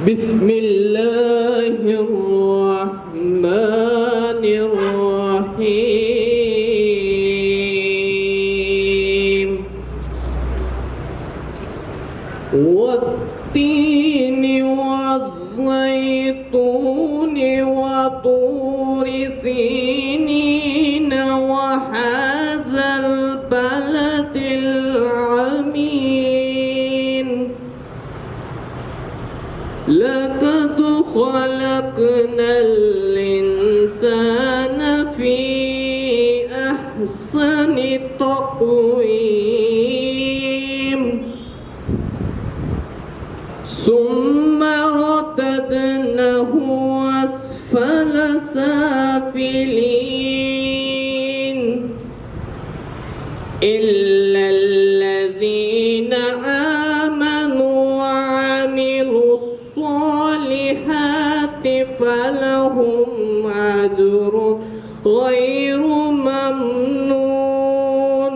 بسم اللہ الرحمن الرحیم والتین والزیتون وطور سینین وهذا البلد العمین لقد خلقنا الإنسان في أحسن تقويم ثم رددناه أسفل سافلين إلا الذين آمنوا وعملوا الصالحات فلهم أجر غير ممنون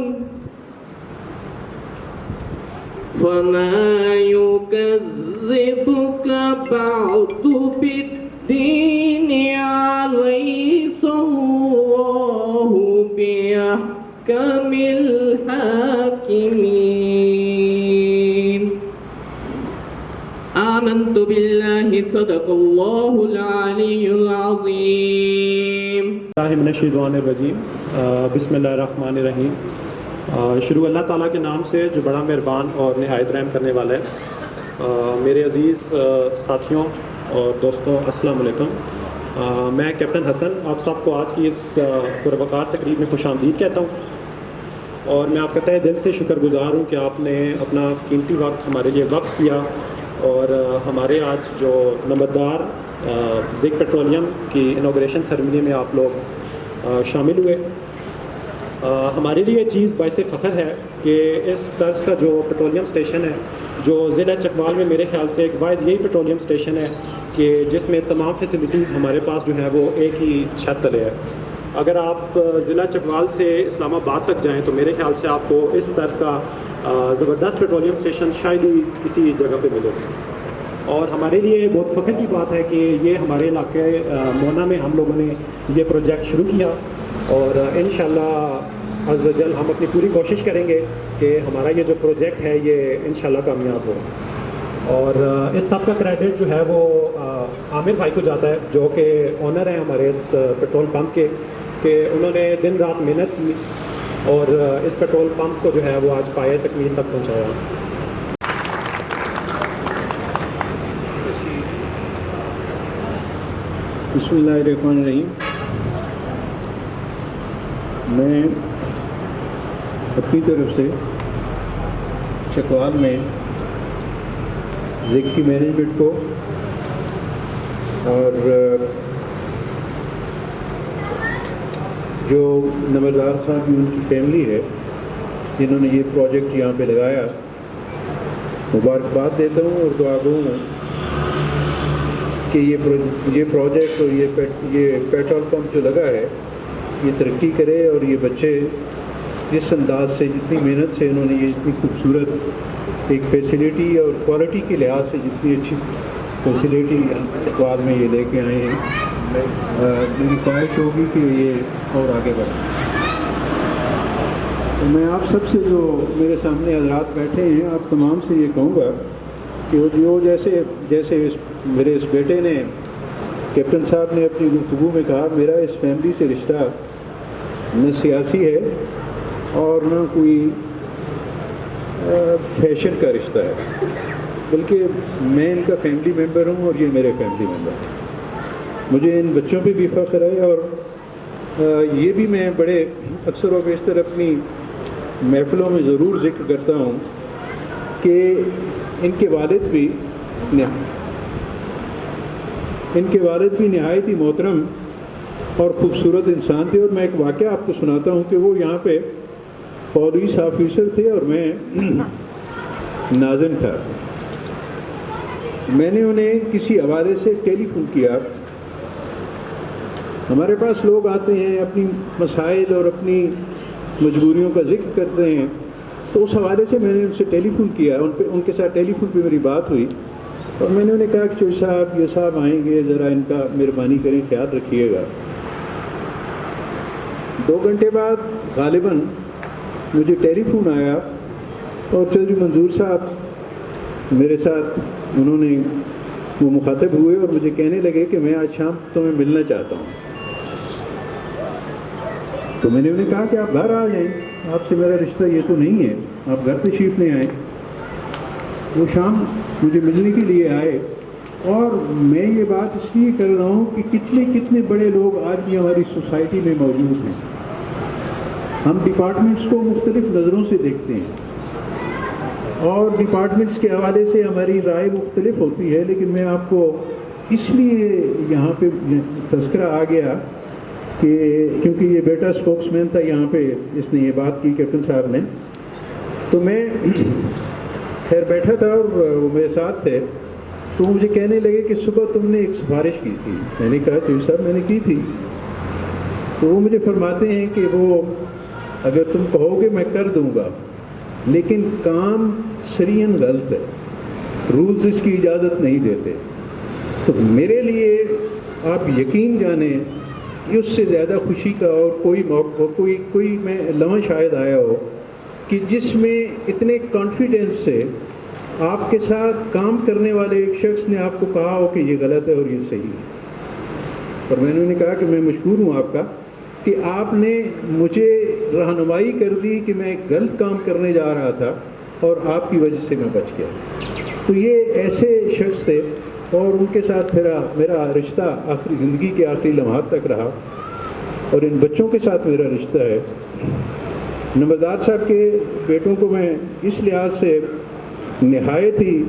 فما يكذبك بعد بالدين أليس الله بأحكم الحاكمين آمنت بالله صدق الله العلي العظيم من الشیطان الرجیم بسم اللہ الرحمن الرحیم شروع اللہ تعالیٰ کے نام سے جو بڑا مہربان اور نہایت رحم کرنے والا ہے۔ میرے عزیز ساتھیوں اور دوستوں السلام علیکم۔ میں کیپٹن حسن آپ سب کو آج کی اس پروقار تقریب میں خوش آمدید کہتا ہوں، اور میں آپ کا تہ دل سے شکر گزار ہوں کہ آپ نے اپنا قیمتی وقت ہمارے لیے وقف کیا اور ہمارے آج جو نمبردار زک پیٹرولیم کی انوگریشن سرمنی میں آپ لوگ شامل ہوئے۔ ہمارے لیے یہ چیز باعث فخر ہے کہ اس طرز کا جو پیٹرولیم اسٹیشن ہے جو ضلع چکوال میں میرے خیال سے ایک واحد یہی پیٹرولیم اسٹیشن ہے کہ جس میں تمام فیسلٹیز ہمارے پاس جو ہیں وہ ایک ہی چھت تلے ہے۔ اگر آپ ضلع چکوال سے اسلام آباد تک جائیں تو میرے خیال سے آپ کو اس طرز کا زبردست پیٹرولیم اسٹیشن شاید ہی کسی جگہ پہ ملے، اور ہمارے لیے بہت فخر کی بات ہے کہ یہ ہمارے علاقے مونا میں ہم لوگوں نے یہ پروجیکٹ شروع کیا، اور انشاءاللہ عز و جل ہم اپنی پوری کوشش کریں گے کہ ہمارا یہ جو پروجیکٹ ہے یہ انشاءاللہ کامیاب ہو۔ اور اس سب کا کریڈٹ جو ہے وہ عامر بھائی کو جاتا ہے جو کہ آنر ہیں ہمارے اس پیٹرول پمپ کے، کہ انہوں نے دن رات محنت کی اور اس پیٹرول پمپ کو جو ہے وہ آج پایہ تکمیل تک پہنچایا۔ بسم اللہ الرحمن الرحیم۔ میں اپنی طرف سے چکوال میں زک کی مینجمنٹ کو اور جو نمبردار صاحب ان کی فیملی ہے جنہوں نے یہ پروجیکٹ یہاں پہ لگایا مبارکباد دیتا ہوں اور دعا گو ہوں کہ یہ پروجیکٹ اور یہ پیٹرول پمپ جو لگا ہے یہ ترقی کرے، اور یہ بچے جس انداز سے جتنی محنت سے انہوں نے یہ اتنی خوبصورت ایک فیسیلیٹی اور کوالٹی کے لحاظ سے جتنی اچھی فیسیلیٹی چکوال میں یہ لے کے آئے ہیں، میری خواہش ہوگی کہ یہ اور آگے بڑھیں۔ تو میں آپ سب سے جو میرے سامنے حضرات بیٹھے ہیں آپ تمام سے یہ کہوں گا کہ وہ جیسے میرے اس بیٹے نے کیپٹن صاحب نے اپنی گفتگو میں کہا، میرا اس فیملی سے رشتہ نہ سیاسی ہے اور نہ کوئی فیشن کا رشتہ ہے، بلکہ میں ان کا فیملی ممبر ہوں اور یہ میرے فیملی ممبر ہیں۔ مجھے ان بچوں پہ بھی فخر ہے، اور یہ بھی میں بڑے اکثر و بیشتر اپنی محفلوں میں ضرور ذکر کرتا ہوں کہ ان کے والد بھی نہایت ہی محترم اور خوبصورت انسان تھے، اور میں ایک واقعہ آپ کو سناتا ہوں کہ وہ یہاں پہ پولیس آفیسر تھے اور میں ناظرین تھا۔ میں نے انہیں کسی حوالے سے ٹیلی فون کیا، ہمارے پاس لوگ آتے ہیں اپنی مسائل اور اپنی مجبوریوں کا ذکر کرتے ہیں، تو اس حوالے سے میں نے ان سے ٹیلی فون کیا، ان کے ساتھ ٹیلی فون پہ میری بات ہوئی اور میں نے انہیں کہا کہ چوہدری صاحب یہ صاحب آئیں گے، ذرا ان کا مہربانی کریں خیال رکھیے گا۔ 2 گھنٹے بعد غالباً مجھے ٹیلی فون آیا اور چودھری منظور صاحب میرے ساتھ انہوں نے وہ مخاطب ہوئے اور مجھے کہنے لگے کہ میں آج شام تمہیں ملنا چاہتا ہوں۔ تو میں نے انہیں کہا کہ آپ گھر آ جائیں، آپ سے میرا رشتہ یہ تو نہیں ہے، آپ گھر تشریف لے آئیں۔ وہ شام مجھے ملنے کے لیے آئے، اور میں یہ بات اس لیے کر رہا ہوں کہ کتنے بڑے لوگ آج بھی ہماری سوسائٹی میں موجود ہیں۔ ہم ڈپارٹمنٹس کو مختلف نظروں سے دیکھتے ہیں اور ڈپارٹمنٹس کے حوالے سے ہماری رائے مختلف ہوتی ہے، لیکن میں آپ کو اس لیے یہاں پہ تذکرہ آ گیا کہ کیونکہ یہ بیٹا اسپوکس مین تھا یہاں پہ، اس نے یہ بات کی کیپٹن صاحب نے، تو میں خیر بیٹھا تھا اور وہ میرے ساتھ تھے، تو مجھے کہنے لگے کہ صبح تم نے ایک سفارش کی تھی۔ میں نے کہا چودھری صاحب میں نے کی تھی۔ تو وہ مجھے فرماتے ہیں کہ وہ اگر تم کہو گے میں کر دوں گا، لیکن کام سرین غلط ہے، رولز اس کی اجازت نہیں دیتے۔ تو میرے لیے آپ یقین جانیں کہ اس سے زیادہ خوشی کا اور کوئی موقع کوئی میں لمحہ شاید آیا ہو کہ جس میں اتنے کانفیڈنس سے آپ کے ساتھ کام کرنے والے ایک شخص نے آپ کو کہا ہو کہ یہ غلط ہے اور یہ صحیح ہے۔ اور میں نے انہیں کہا کہ میں مشکور ہوں آپ کا کہ آپ نے مجھے رہنمائی کر دی کہ میں ایک غلط کام کرنے جا رہا تھا اور آپ کی وجہ سے میں بچ گیا۔ تو یہ ایسے شخص تھے اور ان کے ساتھ میرا رشتہ آخری زندگی کے آخری لمحات تک رہا، اور ان بچوں کے ساتھ میرا رشتہ ہے۔ نمبردار صاحب کے بیٹوں کو میں اس لحاظ سے نہایت ہی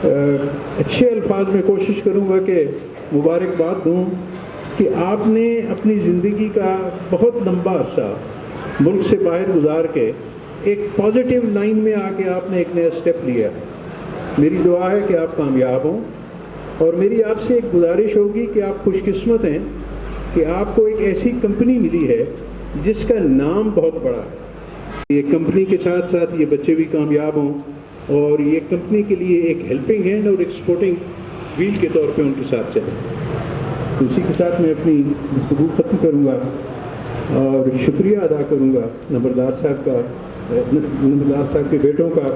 اچھے الفاظ میں کوشش کروں گا کہ مبارکباد دوں کہ آپ نے اپنی زندگی کا بہت لمبا عرصہ ملک سے باہر گزار کے ایک پازیٹیو لائن میں آ کے آپ نے ایک نیا اسٹیپ لیا۔ میری دعا ہے کہ آپ کامیاب ہوں، اور میری آپ سے ایک گزارش ہوگی کہ آپ خوش قسمت ہیں کہ آپ کو ایک ایسی کمپنی ملی ہے جس کا نام بہت بڑا ہے۔ یہ کمپنی کے ساتھ ساتھ یہ بچے بھی کامیاب ہوں، اور یہ کمپنی کے لیے ایک ہیلپنگ ہینڈ اور ایک سپورٹنگ ویل کے طور پہ ان کے ساتھ چلیں۔ تو اسی کے ساتھ میں اپنی گفتگو ختم کروں گا اور شکریہ ادا کروں گا نمبردار صاحب کے بیٹوں کا،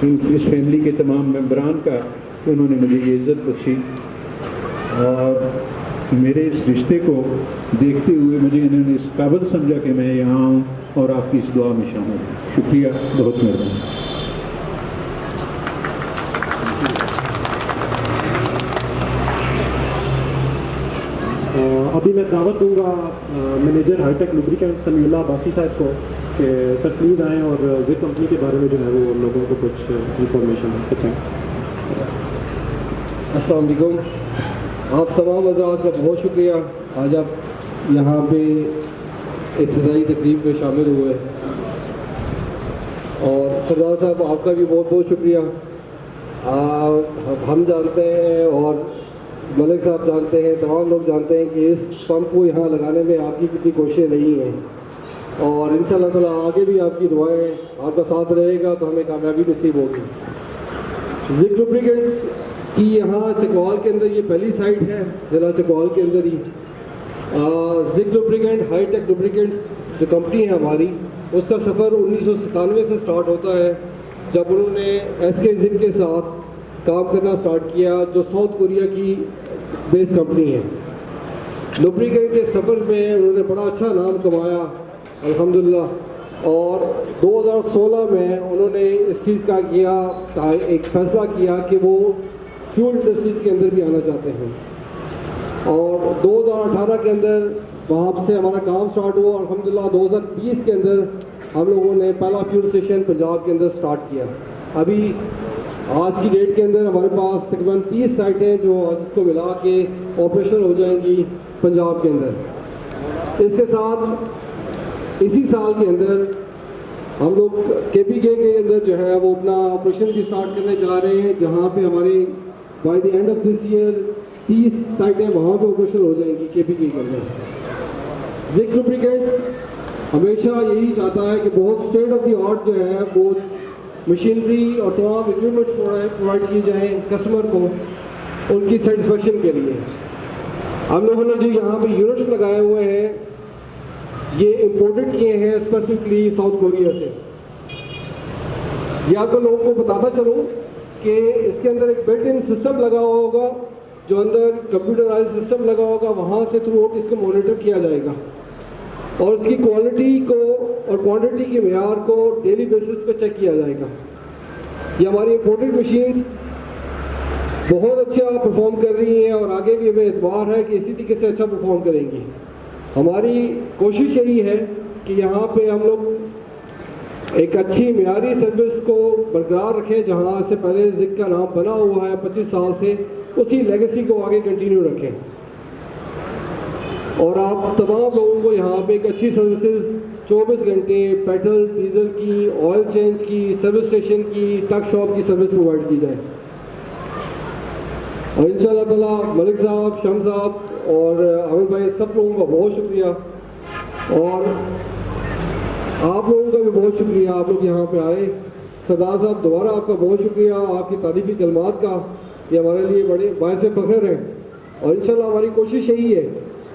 اس فیملی کے تمام ممبران کا کہ انہوں نے مجھے یہ عزت بخشی اور میرے اس رشتے کو دیکھتے ہوئے مجھے انہوں نے اس قابل سمجھا کہ میں یہاں ہوں اور آپ کی اس دعا میں شامل ہوں۔ شکریہ، بہت مہربانی۔ ابھی میں دعوت دوں گا مینیجر ہائی ٹیک لوبریکینٹ سمیع اللہ عباسی صاحب کو کہ سر پلیز آئیں اور زد کمپنی کے بارے میں جو ہے وہ لوگوں کو کچھ انفارمیشن دیں۔ السلام علیکم، آپ تمام حضرات کا بہت شکریہ آج آپ یہاں پہ افتتاحی تقریب میں شامل ہوئے، اور سردار صاحب آپ کا بھی بہت بہت شکریہ۔ ہم جانتے ہیں اور ملک صاحب جانتے ہیں، تمام لوگ جانتے ہیں کہ اس پمپ کو یہاں لگانے میں آپ کی کتنی کوششیں رہی ہیں، اور انشاءاللہ تعالیٰ آگے بھی آپ کی دعائیں آپ کا ساتھ رہے گا تو ہمیں کامیابی نصیب ہوگی۔ زد لوبریکینٹس کی یہاں چکوال کے اندر یہ پہلی سائٹ ہے، ضلع چکوال کے اندر ہی۔ زد لوبریکینٹ ہائی ٹیک لوبریکینٹس جو کمپنی ہے ہماری، اس کا سفر 1997 سے سٹارٹ ہوتا ہے، جب انہوں نے ایس کے زد کے ساتھ کام کرنا سٹارٹ کیا، جو ساؤتھ کوریا کی بیس کمپنی ہے۔ لوبریکینٹ کے سفر میں انہوں نے بڑا اچھا نام کمایا الحمدللہ، اور 2016 میں انہوں نے اس چیز کا کیا ایک فیصلہ کیا کہ وہ فیول انڈسٹریز کے اندر بھی آنا چاہتے ہیں، اور 2018 کے اندر وہاں سے ہمارا کام سٹارٹ ہوا۔ الحمدللہ 2020 کے اندر ہم لوگوں نے پہلا فیول اسٹیشن پنجاب کے اندر سٹارٹ کیا۔ ابھی آج کی ڈیٹ کے اندر ہمارے پاس تقریباً 30 سائٹیں جو اس کو ملا کے آپریشنل ہو جائیں گی پنجاب کے اندر۔ اس کے ساتھ اسی سال کے اندر ہم لوگ کے پی کے اندر جو ہے وہ اپنا آپریشن بھی سٹارٹ کرنے جا رہے ہیں، جہاں پہ ہماری by the end of this year 30 سائٹیں وہاں پہ آپریشن ہو جائیں گی کے پی کے اندر۔ زد لوبریکینٹس ہمیشہ یہی چاہتا ہے کہ بہت اسٹیٹ آف دی آرٹ جو ہے وہ مشینری اور تمام اکوپمنٹس پرووائڈ کی جائیں کسٹمر کو ان کی سیٹسفیکشن کے لیے. ہم لوگوں نے جو یہاں پہ یونٹس لگائے ہوئے ہیں یہ امپورٹڈ کیے ہیں اسپیسیفکلی ساؤتھ کوریا سے. یہ آپ کو لوگوں کو بتاتا چلوں کہ اس کے اندر ایک بلٹ ان سسٹم لگا ہوا ہوگا جو اندر کمپیوٹرائز سسٹم لگا ہوگا, وہاں سے تھرو آؤٹ اس کو مانیٹر کیا جائے گا اور اس کی کوالٹی کو اور کوانٹٹی کے معیار کو ڈیلی بیسس پہ چیک کیا جائے گا. یہ ہماری امپورٹڈ مشینز بہت اچھا پرفارم کر رہی ہیں اور آگے بھی ہمیں اعتبار ہے کہ اسی طریقے سے اچھا پرفارم کریں گی. ہماری کوشش یہی ہے کہ یہاں پہ ہم لوگ ایک اچھی معیاری سروس کو برقرار رکھیں. جہاں سے پہلے زک کا نام بنا ہوا ہے 25 سال سے, اسی لیگیسی کو آگے کنٹینیو رکھیں. اور آپ تمام لوگوں کو یہاں پہ ایک اچھی سروسز 24 گھنٹے پیٹرول ڈیزل کی, آئل چینج کی, سروس اسٹیشن کی, ٹرک شاپ کی سروس پرووائڈ کی جائے. اور ان شاء اللہ تعالیٰ ملک صاحب, شم صاحب اور عامر بھائی سب لوگوں کا بہت شکریہ اور آپ لوگوں کا بھی بہت شکریہ. آپ لوگ یہاں پہ آئے. سردار صاحب دوبارہ آپ کا بہت شکریہ آپ کی تعریفی کلمات کا, یہ ہمارے لیے بڑے باعث فخر ہیں. اور انشاءاللہ ہماری کوشش یہی ہے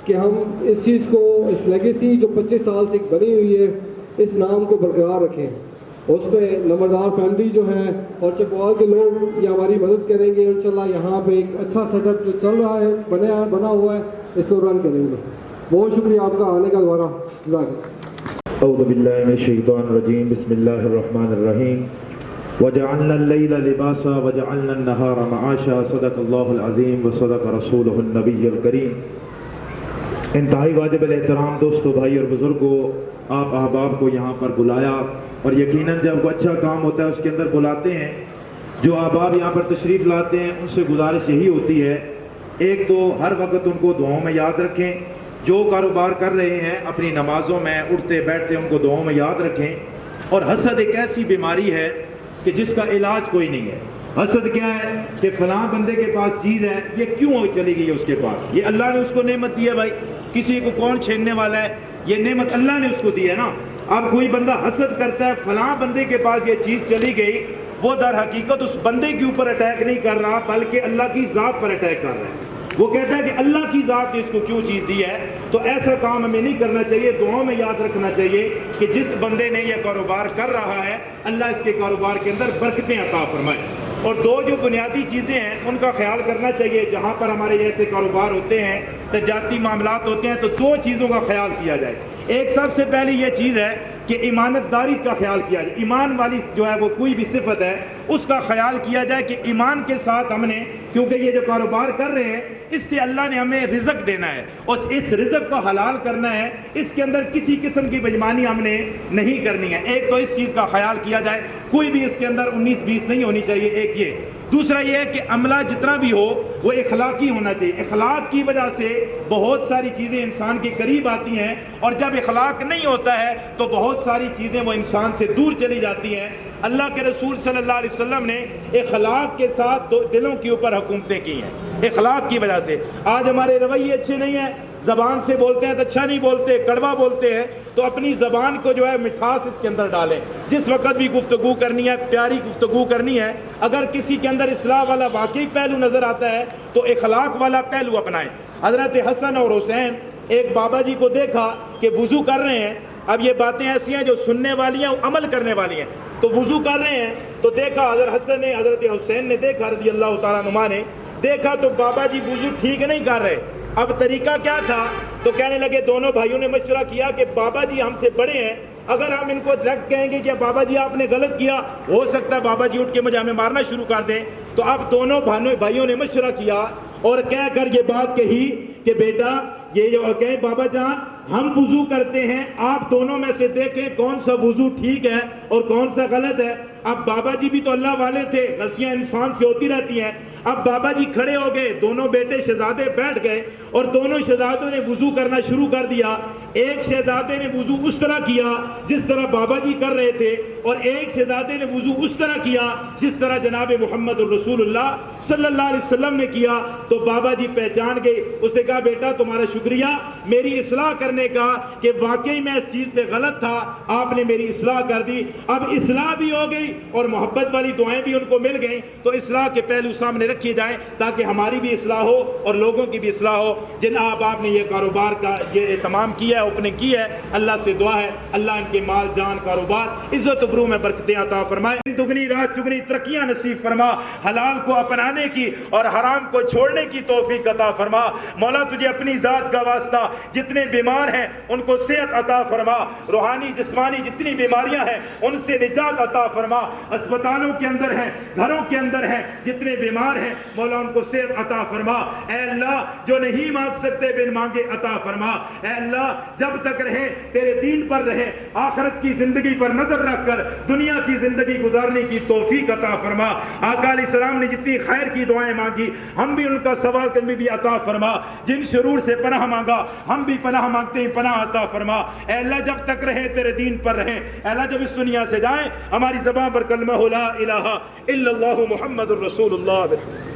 کہ ہم اس چیز کو, اس لیگیسی جو 25 سال سے بنی ہوئی ہے, اس نام کو برقرار رکھیں. اس پہ نمبردار فیملی جو ہے اور چکوال کے لوگ یہ ہماری مدد کریں گے. انشاءاللہ یہاں پہ ایک اچھا سیٹ اپ جو چل رہا ہے, بنا ہوا ہے, اس کو رن کریں گے. بہت شکریہ آپ کا آنے کا دوبارہ. اعوذ باللہ من الشیطان الرجیم. بسم اللہ الرحمن الرحیم. وجعلنا اللیل لباسا وجعلنا النہار معاشا. صدق اللہ العظیم وصدق رسولہ النبی الکریم. انتہائی واجب الاحترام دوستو, بھائی اور بزرگوں, آپ احباب کو یہاں پر بلایا اور یقیناً جب کوئی اچھا کام ہوتا ہے اس کے اندر بلاتے ہیں. جو احباب یہاں پر تشریف لاتے ہیں ان سے گزارش یہی ہوتی ہے, ایک تو ہر وقت ان کو دعاؤں میں یاد رکھیں. جو کاروبار کر رہے ہیں اپنی نمازوں میں اٹھتے بیٹھتے ان کو دعاؤں میں یاد رکھیں. اور حسد ایک ایسی بیماری ہے کہ جس کا علاج کوئی نہیں ہے. حسد کیا ہے کہ فلاں بندے کے پاس چیز ہے, یہ کیوں چلی گئی ہے اس کے پاس؟ یہ اللہ نے اس کو نعمت دی ہے بھائی, کسی کو کون چھیننے والا ہے؟ یہ نعمت اللہ نے اس کو دی ہے نا. اب کوئی بندہ حسد کرتا ہے فلاں بندے کے پاس یہ چیز چلی گئی, وہ در حقیقت اس بندے کے اوپر اٹیک نہیں کر رہا بلکہ اللہ کی ذات پر اٹیک کر رہا ہے. وہ کہتا ہے کہ اللہ کی ذات نے اس کو کیوں چیز دی ہے. تو ایسا کام ہمیں نہیں کرنا چاہیے. دعاؤں میں یاد رکھنا چاہیے کہ جس بندے نے یہ کاروبار کر رہا ہے اللہ اس کے کاروبار کے اندر برکتیں عطا فرمائے. اور دو جو بنیادی چیزیں ہیں ان کا خیال کرنا چاہیے. جہاں پر ہمارے ایسے کاروبار ہوتے ہیں, تجارتی معاملات ہوتے ہیں, تو دو چیزوں کا خیال کیا جائے. ایک سب سے پہلی یہ چیز ہے کہ امانت داری کا خیال کیا جائے. ایمان والی جو ہے وہ کوئی بھی صفت ہے اس کا خیال کیا جائے کہ ایمان کے ساتھ ہم نے, کیونکہ یہ جو کاروبار کر رہے ہیں اس سے اللہ نے ہمیں رزق دینا ہے اور اس رزق کو حلال کرنا ہے. اس کے اندر کسی قسم کی بےایمانی ہم نے نہیں کرنی ہے. ایک تو اس چیز کا خیال کیا جائے, کوئی بھی اس کے اندر 19-20 نہیں ہونی چاہیے. ایک یہ. دوسرا یہ ہے کہ عملہ جتنا بھی ہو وہ اخلاقی ہونا چاہیے. اخلاق کی وجہ سے بہت ساری چیزیں انسان کے قریب آتی ہیں, اور جب اخلاق نہیں ہوتا ہے تو بہت ساری چیزیں وہ انسان سے دور چلی جاتی ہیں. اللہ کے رسول صلی اللہ علیہ وسلم نے اخلاق کے ساتھ دلوں کے اوپر حکومتیں کی ہیں. اخلاق کی وجہ سے آج ہمارے رویے اچھے نہیں ہیں, زبان سے بولتے ہیں تو اچھا نہیں بولتے, کڑوا بولتے ہیں. تو اپنی زبان کو جو ہے مٹھاس اس کے اندر ڈالیں. جس وقت بھی گفتگو کرنی ہے, پیاری گفتگو کرنی ہے, اگر کسی کے اندر اصلاح والا واقعی پہلو نظر آتا ہے تو اخلاق والا پہلو اپنائیں. حضرت حسن اور حسین ایک بابا جی کو دیکھا کہ وضو کر رہے ہیں. اب یہ باتیں ایسی ہیں جو سننے والی ہیں اور عمل کرنے والی ہیں. تو وضو کر رہے ہیں تو دیکھا حضرت حسن نے, حضرت حسین نے دیکھا رضی اللہ تعالیٰ عنہما نے دیکھا تو بابا جی وضو ٹھیک نہیں کر رہے. اب طریقہ کیا تھا؟ تو کہنے لگے, دونوں بھائیوں نے مشورہ کیا کہ بابا جی ہم سے بڑے ہیں, اگر ہم ان کو ڈائریکٹ کہیں گے کہ بابا جی آپ نے غلط کیا, ہو سکتا ہے بابا جی اٹھ کے مجھے ہمیں مارنا شروع کر دیں. تو اب دونوں بھائیوں نے مشورہ کیا اور کہہ کر یہ بات کہی کہ بیٹا یہ جو کہیں بابا جان ہم وضو کرتے ہیں, آپ دونوں میں سے دیکھیں کون سا وضو ٹھیک ہے اور کون سا غلط ہے. اب بابا جی بھی تو اللہ والے تھے, غلطیاں انسان سے ہوتی رہتی ہیں. اب بابا جی کھڑے ہو گئے, دونوں بیٹے شہزادے بیٹھ گئے اور دونوں شہزادوں نے وضو کرنا شروع کر دیا. ایک شہزادے نے وضو اس طرح کیا جس طرح بابا جی کر رہے تھے, اور ایک شہزادے نے وضو اس طرح کیا جس طرح جناب محمد الرسول اللہ صلی اللہ علیہ وسلم نے کیا. تو بابا جی پہچان گئے. اس نے کہا بیٹا تمہارا شکریہ میری اصلاح کرنے کا کہ واقعی میں اس چیز پہ غلط تھا, آپ نے میری اصلاح کر دی. اب اصلاح بھی ہو گئی اور محبت والی دعائیں بھی ان کو مل گئیں تو اصلاح کے پہلو سامنے رکھے جائیں تاکہ ہماری بھی اصلاح ہو اور لوگوں کی بھی اصلاح ہو. جن آپ نے یہ کاروبار کا یہ اہتمام کیا ہے, اوپننگ کی ہے, اللہ سے دعا ہے اللہ ان کے مال جان کاروبار عزت و عبرو میں برکتیں عطا فرمائے, دگنی رات چگنی ترقیاں نصیب فرما, حلال کو اپنانے کی اور حرام کو چھوڑنے کی توفیق عطا فرما. مولا تجھے اپنی ذات کا واسطہ جتنے بیمار ہیں ان کو صحت عطا فرما, روحانی جسمانی جتنی بیماریاں ہیں ان سے نجات عطا فرما. اسپتالوں کے اندر ہیں, گھروں کے اندر ہیں, جتنے بیمار ہیں مولا ان کو صحت عطا فرما. اے اللہ جو نہیں مانگ سکتے بن مانگے عطا فرما. اے اللہ جب تک رہے تیرے دین پر رہے, آخرت کی زندگی پر نظر رکھ کر دنیا کی زندگی گزارنے کی توفیق عطا فرما. آقا علیہ السلام نے جتنی خیر کی دعائیں مانگی ہم بھی ان کا سوال کرنے بھی عطا فرما. جن شرور سے پناہ مانگا ہم بھی پناہ مانگتے ہیں, پناہ عطا فرما. اے اللہ جب تک رہے تیرے دین پر رہیں, اے اللہ جب اس دنیا سے جائیں ہماری زبان پر کلمہ لا الہ الا اللہ محمد الرسول اللہ.